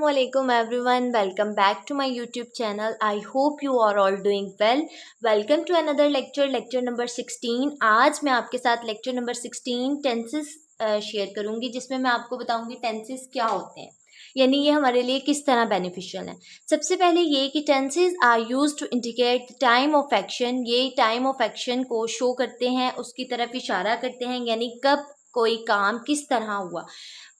Assalamualaikum everyone, welcome back to my YouTube channel. I hope you are all doing well. Welcome to another lecture number 16. आज मैं आपके साथ lecture number 16 tenses share करूंगी, जिसमें मैं आपको बताऊंगी टेंसेस क्या होते हैं, यानी ये हमारे लिए किस तरह बेनिफिशियल है। सबसे पहले ये कि tenses are used to indicate time of action. ये टाइम ऑफ एक्शन को शो करते हैं, उसकी तरफ इशारा करते हैं, यानी कब कोई काम किस तरह हुआ।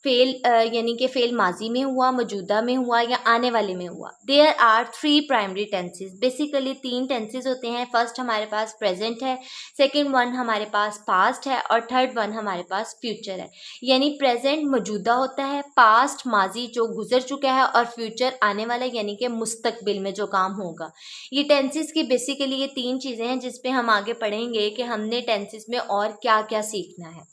फेल यानी कि फेल माजी में हुआ, मौजूदा में हुआ या आने वाले में हुआ। There are 3 primary tenses. Basically 3 tenses होते हैं। फर्स्ट हमारे पास प्रेजेंट है, सेकंड वन हमारे पास पास्ट है और थर्ड वन हमारे पास फ्यूचर है। यानी प्रेजेंट मौजूदा होता है, पास्ट माजी जो गुजर चुका है और फ्यूचर आने वाला यानी कि मुस्तकबिल में जो काम होगा। ये टेंसेस की बेसिकली ये 3 चीज़ें हैं जिस पे हम आगे पढ़ेंगे कि हमने टेंसेस में और क्या क्या सीखना है।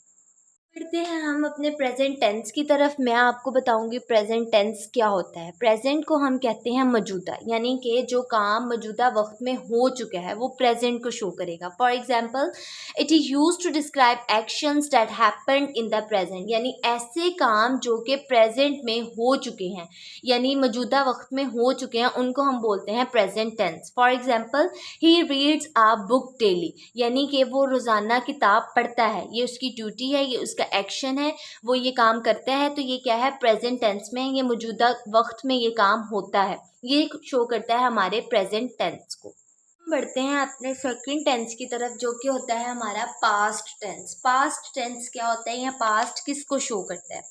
बढ़ते हैं हम अपने प्रेजेंट टेंस की तरफ। मैं आपको बताऊंगी प्रेजेंट टेंस क्या होता है। प्रेजेंट को हम कहते हैं मौजूदा, यानी कि जो काम मौजूदा वक्त में हो चुका है वो प्रेजेंट को शो करेगा। For example, it is used to describe actions that happened in the present, यानी ऐसे काम जो कि प्रेजेंट में हो चुके हैं, यानी मौजूदा वक्त में हो चुके हैं, उनको हम बोलते हैं present tense. For example, he reads a book daily, यानी कि वो रोज़ाना किताब पढ़ता है, ये उसकी ड्यूटी है, ये उसका एक्शन है, वो ये काम करता है। तो ये क्या है, प्रेजेंट टेंस में, ये मौजूदा वक्त में ये काम होता है, ये शो करता है हमारे प्रेजेंट टेंस को। बढ़ते हैं अपने सेकंड टेंस की तरफ, जो कि होता है हमारा पास्ट टेंस। पास्ट टेंस क्या होता है या पास्ट किसको शो करता है।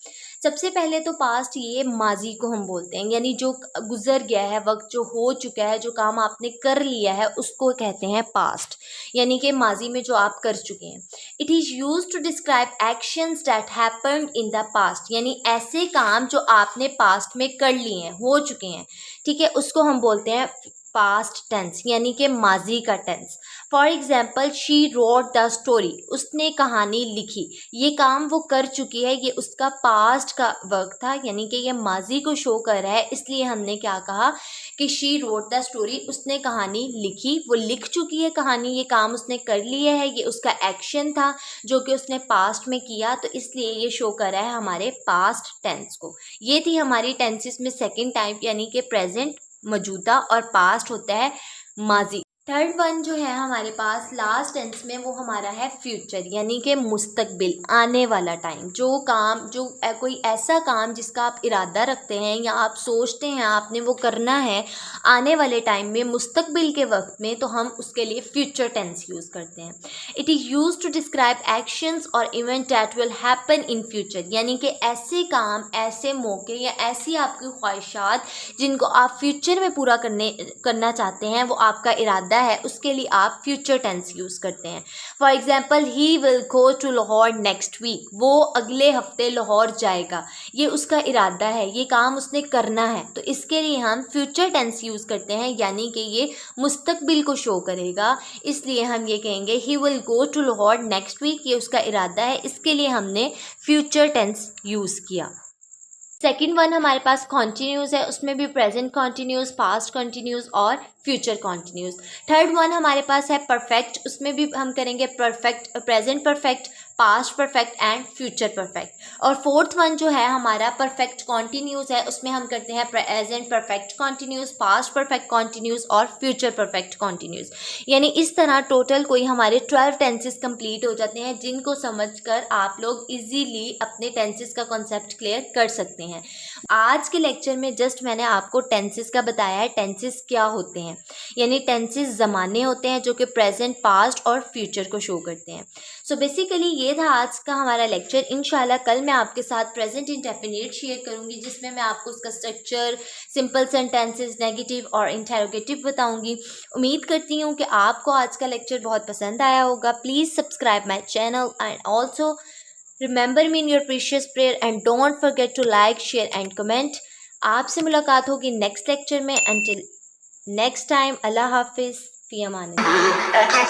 सबसे पहले तो पास्ट ये माजी को हम बोलते हैं, यानी जो गुजर गया है वक्त, जो हो चुका है, जो काम आपने कर लिया है उसको कहते हैं पास्ट, यानी कि माजी में जो आप कर चुके हैं। It is used to describe actions that happened in the past, यानी ऐसे काम जो आपने पास्ट में कर लिए हैं, हो चुके हैं, ठीक है, उसको हम बोलते हैं पास्ट टेंस, यानी कि माजी का tense. For example, she wrote the story, उसने कहानी लिखी, ये काम वो कर चुकी है, ये उसका पास्ट का वर्क था, यानी कि ये माजी को शो कर रहा है, इसलिए हमने क्या कहा कि शी रोट द स्टोरी, उसने कहानी लिखी, वो लिख चुकी है कहानी, ये काम उसने कर लिया है, ये उसका एक्शन था जो कि उसने पास्ट में किया, तो इसलिए ये शो कर रहा है हमारे पास्ट टेंस को। ये थी हमारी टेंसेस में सेकेंड टाइप, यानी कि प्रेजेंट मौजूदा और पास्ट होता है माजी। थर्ड वन जो है हमारे पास लास्ट टेंस में, वो हमारा है फ्यूचर, यानी कि मुस्तकबिल, आने वाला टाइम। जो काम, जो कोई ऐसा काम जिसका आप इरादा रखते हैं या आप सोचते हैं आपने वो करना है आने वाले टाइम में, मुस्तकबिल के वक्त में, तो हम उसके लिए फ्यूचर टेंस यूज़ करते हैं। It is used to describe actions और event that will happen in future, यानी कि ऐसे काम, ऐसे मौके या ऐसी आपकी ख्वाहिशात जिनको आप फ्यूचर में पूरा करना चाहते हैं, वो आपका इरादा है, उसके लिए आप फ्यूचर टेंस यूज़ करते हैं। For example, he will go to Lahore next week, वो अगले हफ्ते लाहौर जाएगा, ये उसका इरादा है, ये काम उसने करना है, तो इसके लिए हम फ्यूचर टेंस यूज़ करते हैं, यानी कि ये मुस्तकबिल को शो करेगा, इसलिए हम ये कहेंगे he will go to Lahore next week, ये उसका इरादा है, इसके लिए हमने फ्यूचर टेंस यूज़ किया। सेकेंड वन हमारे पास कॉन्टीन्यूस है, उसमें भी प्रेजेंट कॉन्टीन्यूस, पास्ट कॉन्टीन्यूस और फ्यूचर कॉन्टीन्यूस। थर्ड वन हमारे पास है परफेक्ट, उसमें भी हम करेंगे perfect, present perfect, past perfect and future perfect. और फोर्थ वन जो है हमारा परफेक्ट कॉन्टीन्यूस है, उसमें हम करते हैं present perfect continuous, past perfect continuous और फ्यूचर परफेक्ट कॉन्टीन्यूस। यानी इस तरह टोटल कोई हमारे 12 टेंसेस कंप्लीट हो जाते हैं, जिनको समझकर आप लोग इजीली अपने टेंसेस का कॉन्सेप्ट क्लियर कर सकते हैं। आज के लेक्चर में जस्ट मैंने आपको टेंसेस का बताया है, टेंसेस क्या होते हैं, यानी टेंसेस ज़माने होते हैं जो कि प्रेजेंट, पास्ट और फ्यूचर को शो करते हैं। सो बेसिकली ये था आज का हमारा लेक्चर। इंशाल्लाह कल मैं आपके साथ प्रेजेंट इंडेफिनिट शेयर करूंगी, जिसमें मैं आपको उसका स्ट्रक्चर, सिंपल सेंटेंसेस, नेगेटिव और इंटेरोगेटिव बताऊंगी। उम्मीद करती हूँ कि आपको आज का लेक्चर बहुत पसंद आया होगा। Please subscribe my channel and also remember me in your precious prayer and don't forget to like, share and comment. आपसे मुलाकात होगी नेक्स्ट लेक्चर में। until next time, अल्लाह हाफिज़, फ़ी अमान अल्लाह।